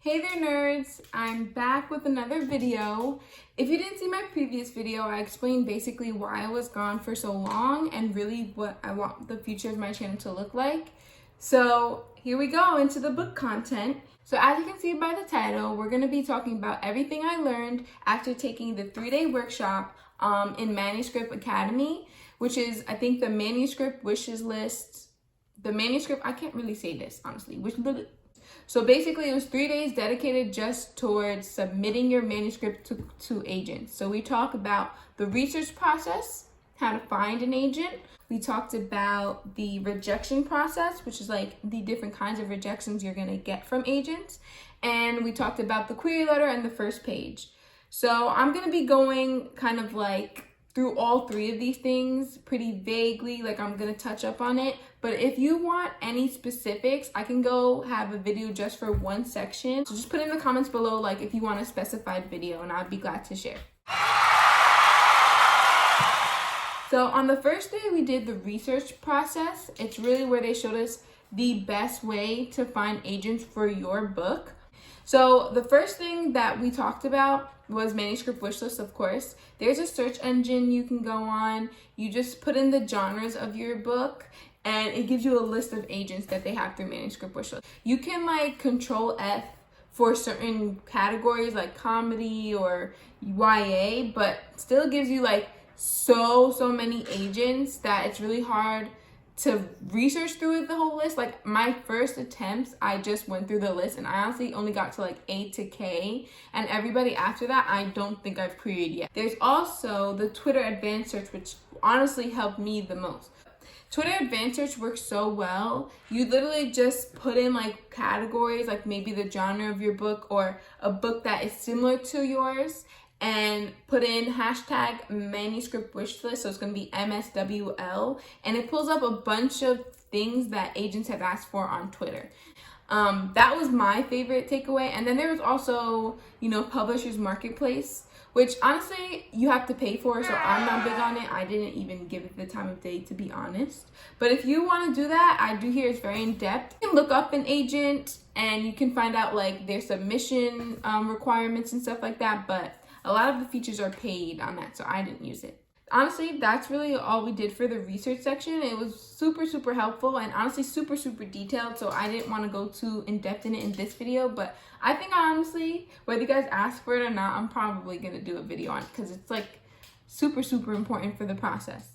Hey there nerds, I'm back with another video. If you didn't see my previous video, I explained basically why I was gone for so long and really what I want the future of my channel to look like. So here we go into the book content. So as you can see by the title, we're going to be talking about everything I learned after taking the 3-day workshop in Manuscript Academy, which is, I think, the Manuscript Wishlist. I can't really say this, honestly. So basically, it was 3 days dedicated just towards submitting your manuscript to agents. So we talk about the research process, how to find an agent. We talked about the rejection process, which is like the different kinds of rejections you're going to get from agents. And we talked about the query letter and the first page. So I'm going to be going kind of like through all three of these things pretty vaguely, like I'm going to touch up on it. But if you want any specifics, I can go have a video just for one section. So just put in the comments below, like if you want a specified video, and I'd be glad to share. So on the first day, we did the research process. It's really where they showed us the best way to find agents for your book. So the first thing that we talked about was Manuscript Wishlist, of course. There's a search engine you can go on. You just put in the genres of your book and it gives you a list of agents that they have through Manuscript Wishlist. You can like Control F for certain categories like comedy or YA, but still gives you like so many agents that it's really hard to research through the whole list. Like my first attempts, I just went through the list and I honestly only got to like A to K, and everybody after that I don't think I've queried yet. There's also the Twitter Advanced Search, which honestly helped me the most. Twitter Advanced Search works so well. You literally just put in like categories, like maybe the genre of your book or a book that is similar to yours, and put in hashtag Manuscript Wishlist, so it's going to be MSWL, and it pulls up a bunch of things that agents have asked for on Twitter. That was my favorite takeaway. And then there was also, Publishers Marketplace, which honestly you have to pay for, so I'm not big on it. I didn't even give it the time of day, to be honest. But if you want to do that, I do hear it's very in-depth. You can look up an agent and you can find out like their submission requirements and stuff like that, but a lot of the features are paid on that, so I didn't use it. Honestly, that's really all we did for the research section. It was super helpful and honestly super detailed, so I didn't want to go too in-depth in it in this video, but I think honestly, whether you guys ask for it or not, I'm probably going to do a video on it because it's like super important for the process.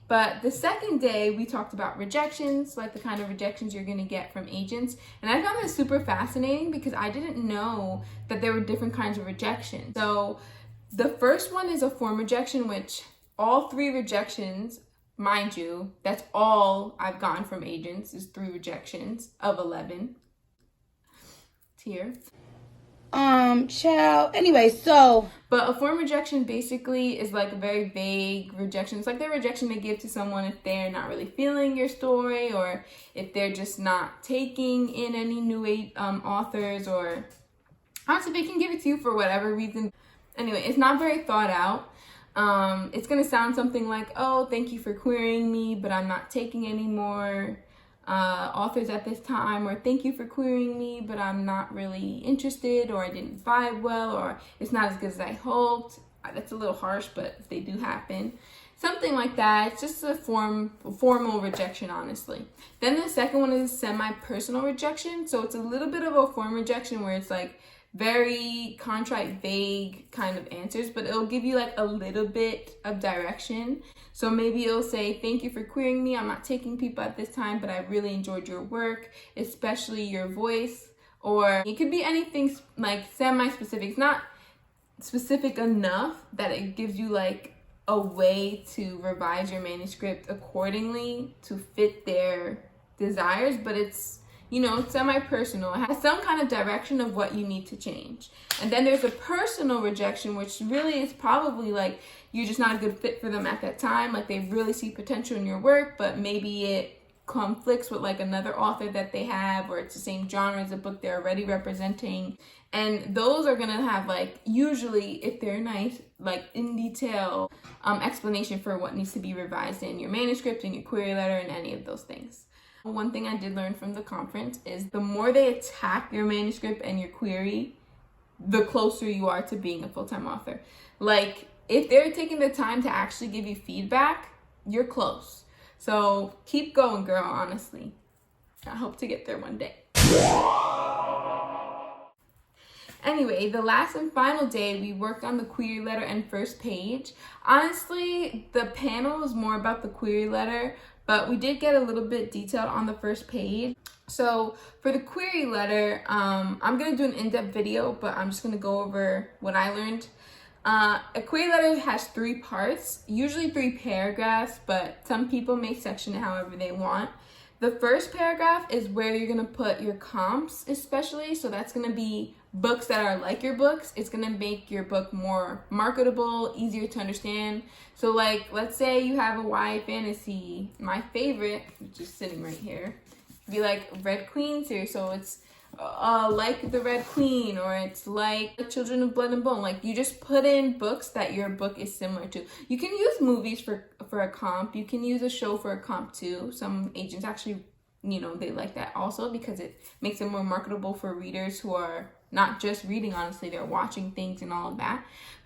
But the second day, we talked about rejections, like the kind of rejections you're going to get from agents. And I found this super fascinating because I didn't know that there were different kinds of rejections. So the first one is a form rejection, which all 3 rejections, mind you, that's all I've gotten from agents is 3 rejections of 11. It's here. Anyway, so. But a form rejection basically is like a very vague rejection. It's like the rejection they give to someone if they're not really feeling your story, or if they're just not taking in any new authors, or honestly, they can give it to you for whatever reason. Anyway, it's not very thought out. It's going to sound something like, oh, thank you for querying me, but I'm not taking any more authors at this time, or thank you for querying me, but I'm not really interested, or I didn't vibe well, or it's not as good as I hoped. That's a little harsh, but they do happen. Something like that. It's just a formal rejection, honestly. Then the second one is semi-personal rejection. So it's a little bit of a form rejection where it's like very contrite, vague kind of answers, but it'll give you like a little bit of direction. So maybe it'll say, thank you for querying me. I'm not taking people at this time, but I really enjoyed your work, especially your voice. Or it could be anything like semi-specific. It's not specific enough that it gives you like a way to revise your manuscript accordingly to fit their desires, but it's semi-personal. It has some kind of direction of what you need to change. And then there's a personal rejection, which really is probably like you're just not a good fit for them at that time. Like they really see potential in your work, but maybe it conflicts with like another author that they have, or it's the same genre as a book they're already representing. And those are gonna have like, usually if they're nice, like in detail explanation for what needs to be revised in your manuscript, in your query letter, and any of those things. One thing I did learn from the conference is the more they attack your manuscript and your query, the closer you are to being a full-time author. Like, if they're taking the time to actually give you feedback, you're close. So keep going, girl, honestly. I hope to get there one day. Anyway, the last and final day, we worked on the query letter and first page. Honestly, the panel was more about the query letter, but we did get a little bit detailed on the first page. So for the query letter, I'm going to do an in-depth video, but I'm just going to go over what I learned. A query letter has 3 parts, usually 3 paragraphs, but some people may section it however they want. The first paragraph is where you're going to put your comps, especially. So that's going to be books that are like your books. It's going to make your book more marketable, easier to understand. So like, let's say you have a YA fantasy, my favorite, which is sitting right here, be like Red Queen series. So it's like the Red Queen, or it's like the Children of Blood and Bone. Like, you just put in books that your book is similar to. You can use movies for a comp. You can use a show for a comp too. Some agents actually, they like that also, because it makes it more marketable for readers who are not just reading, honestly, they're watching things and all of that.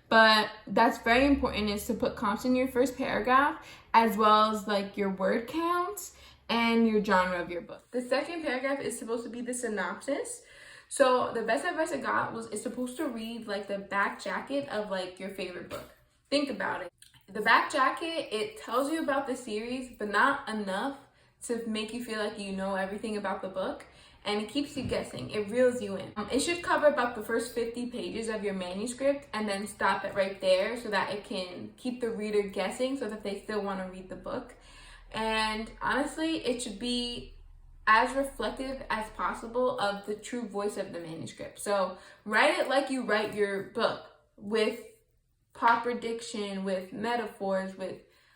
But that's very important, is to put comps in your first paragraph, as well as like your word counts and your genre of your book. The second paragraph is supposed to be the synopsis. So the best advice I got was, it's supposed to read like the back jacket of like your favorite book. Think about it. The back jacket, it tells you about the series, but not enough to make you feel like you know everything about the book. And it keeps you guessing. It reels you in. It should cover about the first 50 pages of your manuscript, and then stop it right there, so that it can keep the reader guessing, so that they still want to read the book. And honestly, it should be as reflective as possible of the true voice of the manuscript. So write it like you write your book, with proper diction, with metaphors, with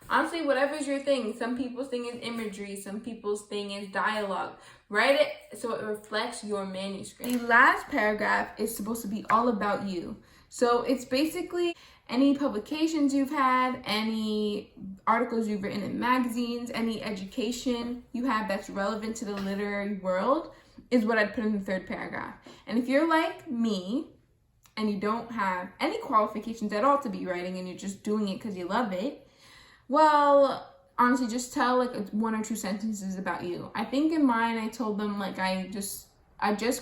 honestly whatever's your thing. Some people's thing is imagery, some people's thing is dialogue. Write it so it reflects your manuscript. The last paragraph is supposed to be all about you. So it's basically any publications you've had, any articles you've written in magazines, any education you have that's relevant to the literary world is what I'd put in the third paragraph. And if you're like me and you don't have any qualifications at all to be writing, and you're just doing it because you love it, well, honestly, just tell like 1 or 2 sentences about you. I think in mine, I told them like I just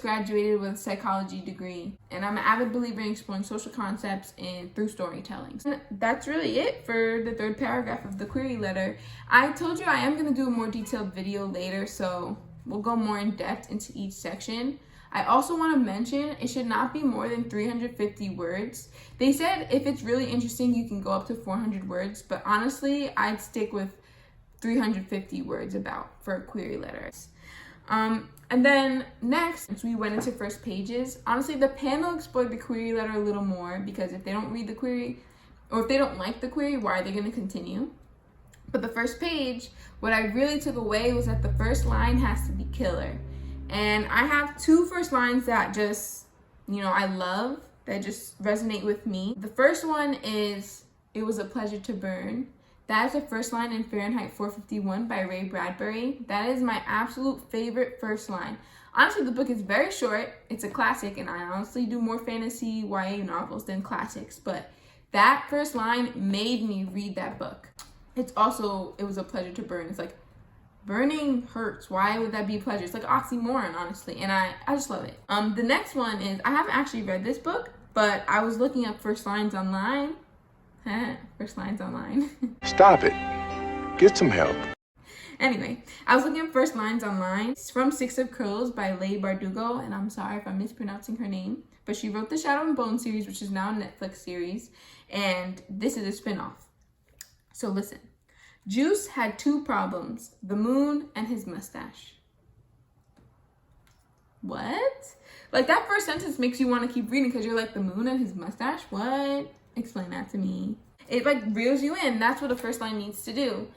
graduated with a psychology degree, and I'm an avid believer in exploring social concepts and through storytelling. And that's really it for the third paragraph of the query letter. I told you I am going to do a more detailed video later, so we'll go more in depth into each section. I also want to mention, it should not be more than 350 words. They said if it's really interesting, you can go up to 400 words, but honestly, I'd stick with 350 words for a query letter. And then next, we went into first pages. Honestly, the panel explored the query letter a little more, because if they don't read the query, or if they don't like the query, why are they going to continue? But the first page, what I really took away was that the first line has to be killer. And I have 2 first lines that just, I love, that just resonate with me. The first one is, "It was a pleasure to burn." That is the first line in Fahrenheit 451 by Ray Bradbury. That is my absolute favorite first line. Honestly, the book is very short. It's a classic, and I honestly do more fantasy YA novels than classics. But that first line made me read that book. It's also, "It was a pleasure to burn." It's like, burning hurts. Why would that be a pleasure? It's like oxymoron, honestly. And I just love it. The next one is, I haven't actually read this book, but I was looking up first lines online. First lines online. Stop it. Get some help. Anyway, I was looking up first lines online. It's from Six of Crows by Leigh Bardugo, and I'm sorry if I'm mispronouncing her name, but she wrote the Shadow and Bone series, which is now a Netflix series, and this is a spin-off. So listen. Juice had 2 problems, the moon and his mustache. What? Like, that first sentence makes you want to keep reading, because you're like, the moon and his mustache? What? Explain that to me. It like reels you in. That's what the first line needs to do.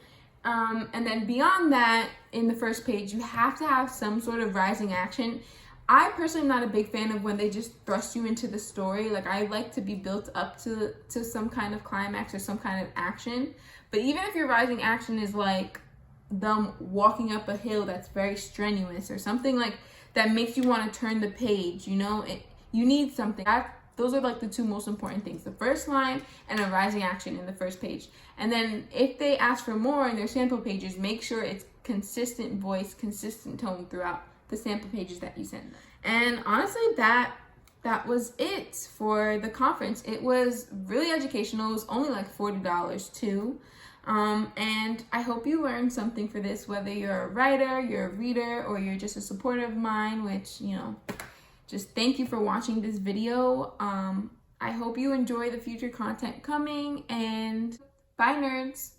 And then beyond that, in the first page, you have to have some sort of rising action. I personally am not a big fan of when they just thrust you into the story. Like, I like to be built up to some kind of climax or some kind of action. But even if your rising action is like them walking up a hill that's very strenuous, or something like that makes you want to turn the page. You know, you need something. Those are like the two most important things: the first line and a rising action in the first page. And then if they ask for more in their sample pages, make sure it's consistent voice, consistent tone throughout the sample pages that you send them. And honestly, that was it for the conference. It was really educational. It was only like $40 too. And I hope you learned something for this, whether you're a writer, you're a reader, or you're just a supporter of mine, which, you know, just thank you for watching this video. I hope you enjoy the future content coming, and bye, nerds.